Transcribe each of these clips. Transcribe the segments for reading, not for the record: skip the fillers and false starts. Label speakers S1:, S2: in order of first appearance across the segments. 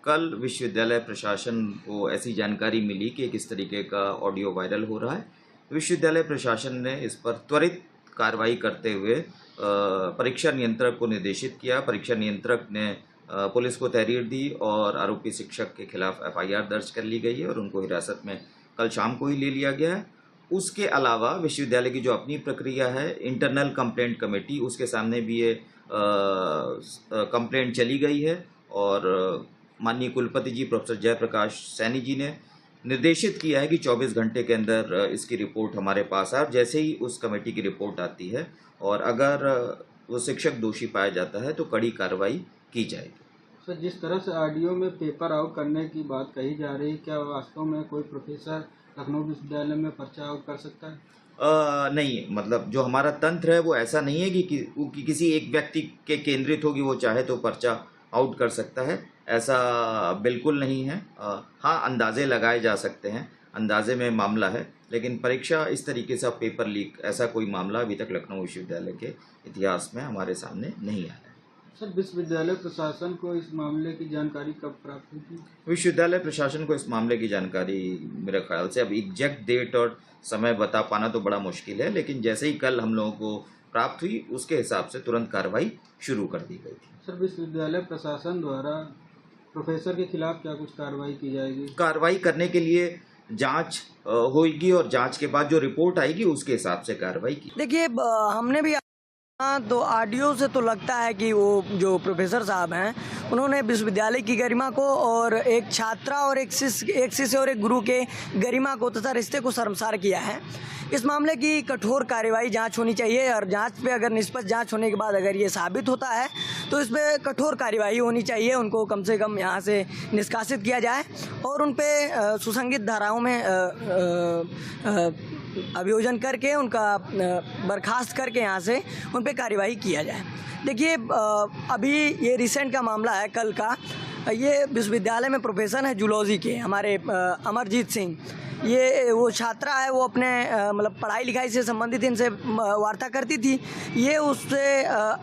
S1: कल विश्वविद्यालय प्रशासन को ऐसी जानकारी मिली कि किस तरीके का ऑडियो वायरल हो रहा है। विश्वविद्यालय प्रशासन ने इस पर त्वरित कार्रवाई करते हुए परीक्षा नियंत्रक को निर्देशित किया। परीक्षा नियंत्रक ने पुलिस को तहरीर दी और आरोपी शिक्षक के खिलाफ FIR दर्ज कर ली गई है और उनको हिरासत में कल शाम को ही ले लिया गया है। उसके अलावा विश्वविद्यालय की जो अपनी प्रक्रिया है, इंटरनल कंप्लेंट कमेटी, उसके सामने भी ये कंप्लेंट चली गई है और माननीय कुलपति जी प्रोफेसर जयप्रकाश सैनी जी ने निर्देशित किया है कि 24 घंटे के अंदर इसकी रिपोर्ट हमारे पास आए। जैसे ही उस कमेटी की रिपोर्ट आती है और अगर वो शिक्षक दोषी पाया जाता है तो कड़ी कार्रवाई की जाएगी।
S2: सर, जिस तरह से ऑडियो में पेपर आउट करने की बात कही जा रही है, क्या वास्तव में कोई प्रोफेसर लखनऊ विश्वविद्यालय में पर्चा आउट कर सकता है?
S1: नहीं, मतलब जो हमारा तंत्र है वो ऐसा नहीं है कि किसी एक व्यक्ति के केंद्रित होगी, वो चाहे तो पर्चा आउट कर सकता है, ऐसा बिल्कुल नहीं है। हाँ, अंदाजे लगाए जा सकते हैं, अंदाजे में मामला है, लेकिन परीक्षा इस तरीके से पेपर लीक, ऐसा कोई मामला अभी तक लखनऊ विश्वविद्यालय के इतिहास में हमारे सामने नहीं आया है।
S2: सर, विश्वविद्यालय प्रशासन को इस मामले की जानकारी कब प्राप्त हुई थी?
S1: विश्वविद्यालय प्रशासन को इस मामले की जानकारी मेरे ख्याल से अब एग्जैक्ट डेट और समय बता पाना तो बड़ा मुश्किल है, लेकिन जैसे ही कल हम लोगों को प्राप्त हुई उसके हिसाब से तुरंत कार्रवाई शुरू कर दी गई थी।
S2: सर, विश्वविद्यालय प्रशासन द्वारा प्रोफेसर के खिलाफ क्या कुछ कार्रवाई की जाएगी?
S1: कार्रवाई करने के लिए जांच होगी और जांच के बाद जो रिपोर्ट आएगी उसके हिसाब से कार्रवाई की।
S3: देखिए, हमने भी तो ऑडियो से तो लगता है कि वो जो प्रोफेसर साहब हैं उन्होंने विश्वविद्यालय की गरिमा को और एक छात्रा और एक शिष्य और एक गुरु के गरिमा को तथा रिश्ते को शर्मसार किया है। इस मामले की कठोर कार्रवाई जांच होनी चाहिए और जांच पे अगर निष्पक्ष जांच होने के बाद अगर ये साबित होता है तो इस पे कठोर कार्रवाई होनी चाहिए। उनको कम से कम यहाँ से निष्कासित किया जाए और उन पे सुसंगत धाराओं में अभियोजन करके उनका बर्खास्त करके यहाँ से उन पे कार्रवाई किया जाए। देखिए, अभी ये रिसेंट का मामला है कल का। ये विश्वविद्यालय में प्रोफेसर है जूलॉजी के हमारे अमरजीत सिंह। ये वो छात्रा है, वो अपने मतलब पढ़ाई लिखाई से संबंधित इनसे वार्ता करती थी। ये उससे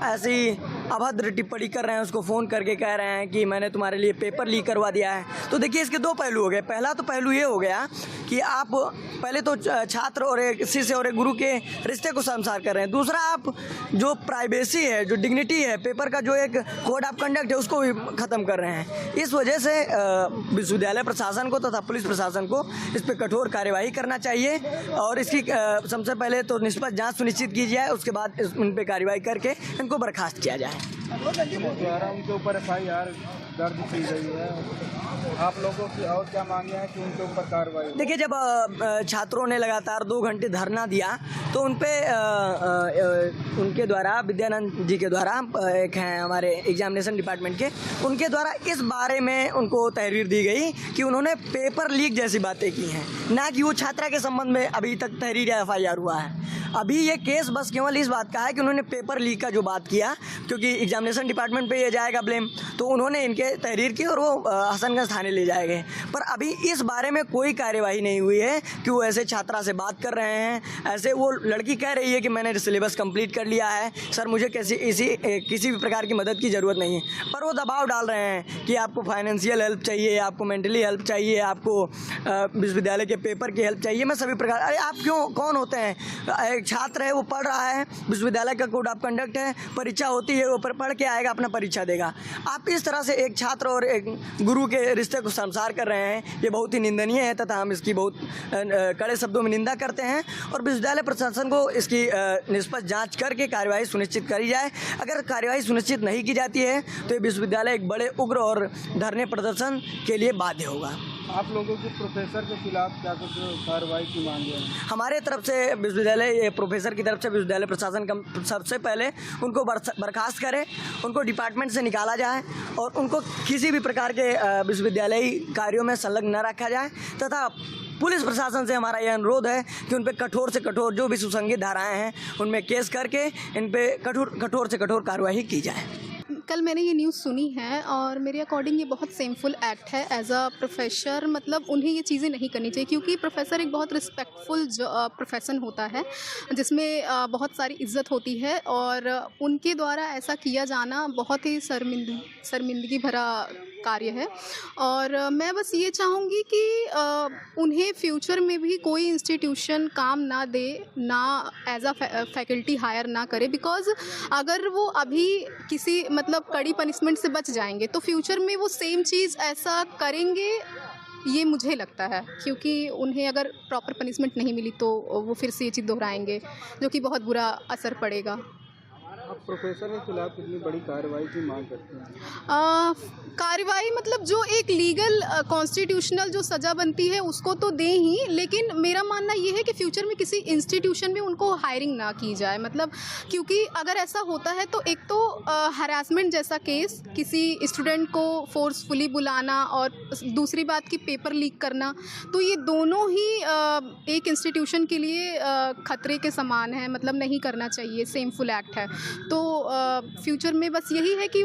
S3: ऐसी अभद्र टिप्पणी कर रहे हैं, उसको फ़ोन करके कह रहे हैं कि मैंने तुम्हारे लिए पेपर लीक करवा दिया है। तो देखिए, इसके दो पहलू हो गए। पहला तो पहलू ये हो गया कि आप पहले तो छात्र और एक शिष्य और एक गुरु के रिश्ते को शर्मसार कर रहे हैं। दूसरा, आप जो प्राइवेसी है, जो डिग्निटी है, पेपर का जो एक कोड ऑफ कंडक्ट है, उसको भी ख़त्म कर रहे हैं। इस वजह से विश्वविद्यालय प्रशासन को तथा पुलिस प्रशासन को इस पर कठोर कार्यवाही करना चाहिए और इसकी सबसे पहले तो निष्पक्ष जांच सुनिश्चित की जाए, उसके बाद इन पर कार्रवाई करके इनको बर्खास्त किया जाए।
S2: द्वारा उनके ऊपर FIR दर्ज की गई है, आप लोगों की और क्या मांग है कि उनके ऊपर कार्रवाई?
S3: देखिए, जब छात्रों ने लगातार 2 घंटे धरना दिया तो उन पे उनके द्वारा, विद्यानंद जी के द्वारा, एक हैं हमारे एग्जामिनेशन डिपार्टमेंट के, उनके द्वारा इस बारे में उनको तहरीर दी गई कि उन्होंने पेपर लीक जैसी बातें की हैं, ना कि वो छात्रा के संबंध में अभी तक तहरीर या FIR हुआ है। अभी ये केस बस केवल इस बात का है कि उन्होंने पेपर लीक का जो बात किया, क्योंकि एग्जामिनेशन डिपार्टमेंट पे ये जाएगा ब्लेम, तो उन्होंने इनके तहरीर की और वो हसनगंज थाने ले जाए गए। पर अभी इस बारे में कोई कार्यवाही नहीं हुई है कि वो ऐसे छात्रा से बात कर रहे हैं। ऐसे वो लड़की कह रही है कि मैंने सिलेबस कंप्लीट कर लिया है सर, मुझे किसी भी प्रकार की मदद की ज़रूरत नहीं है। पर वो दबाव डाल रहे हैं कि आपको फाइनेंशियल हेल्प चाहिए, आपको मेंटली हेल्प चाहिए, आपको विश्वविद्यालय के पेपर की हेल्प चाहिए। मैं सभी प्रकार, अरे आप कौन होते हैं? एक छात्र है, वो पढ़ रहा है, विश्वविद्यालय का कोड ऑफ कंडक्ट है, परीक्षा होती है, वो पढ़ के आएगा, अपना परीक्षा देगा। आप इस तरह से एक छात्र और एक गुरु के रिश्ते को शर्मसार कर रहे हैं, ये बहुत ही निंदनीय है तथा हम इसकी बहुत कड़े शब्दों में निंदा करते हैं और विश्वविद्यालय प्रशासन को इसकी निष्पक्ष जांच करके कार्यवाही सुनिश्चित करी जाए। अगर कार्यवाही सुनिश्चित नहीं की जाती है तो ये विश्वविद्यालय एक बड़े उग्र और धरने प्रदर्शन के लिए बाध्य होगा।
S2: आप लोगों के प्रोफेसर के खिलाफ क्या कुछ कार्रवाई की मांग है?
S3: हमारे तरफ से विश्वविद्यालय प्रोफेसर की तरफ से विश्वविद्यालय प्रशासन का सबसे पहले उनको बर्खास्त करे, उनको डिपार्टमेंट से निकाला जाए और उनको किसी भी प्रकार के विश्वविद्यालयी कार्यों में संलग्न न रखा जाए तथा पुलिस प्रशासन से हमारा यह अनुरोध है कि उन पर कठोर से कठोर जो भी सुसंगत धाराएं हैं उनमें केस करके इन पर कठोर से कठोर कार्रवाई की जाए।
S4: कल मैंने ये न्यूज़ सुनी है और मेरे अकॉर्डिंग ये बहुत सेमफुल एक्ट है। एज अ प्रोफेसर मतलब उन्हें ये चीज़ें नहीं करनी चाहिए, क्योंकि प्रोफेसर एक बहुत रिस्पेक्टफुल प्रोफेशन होता है जिसमें बहुत सारी इज्जत होती है और उनके द्वारा ऐसा किया जाना बहुत ही शर्मिंदगी भरा कार्य है। और मैं बस ये चाहूँगी कि उन्हें फ्यूचर में भी कोई इंस्टीट्यूशन काम ना दे, ना एज अ फैकल्टी हायर ना करे, बिकॉज़ अगर वो अभी किसी मतलब कड़ी पनिशमेंट से बच जाएंगे तो फ्यूचर में वो सेम चीज़ ऐसा करेंगे, ये मुझे लगता है। क्योंकि उन्हें अगर प्रॉपर पनिशमेंट नहीं मिली तो वो फिर से ये चीज़ दोहराएंगे, जो कि बहुत बुरा असर पड़ेगा।
S2: आप प्रोफेसर के खिलाफ कितनी बड़ी कार्रवाई की मांग करते हैं?
S4: कार्रवाई मतलब जो एक लीगल कॉन्स्टिट्यूशनल जो सज़ा बनती है उसको तो दें ही, लेकिन मेरा मानना ये है कि फ्यूचर में किसी इंस्टीट्यूशन में उनको हायरिंग ना की जाए। मतलब क्योंकि अगर ऐसा होता है तो एक तो हरासमेंट जैसा केस, किसी स्टूडेंट को फोर्सफुली बुलाना, और दूसरी बात कि पेपर लीक करना, तो ये दोनों ही एक इंस्टीट्यूशन के लिए खतरे के समान है। मतलब नहीं करना चाहिए, सेमफुल एक्ट है। तो फ्यूचर में बस यही है कि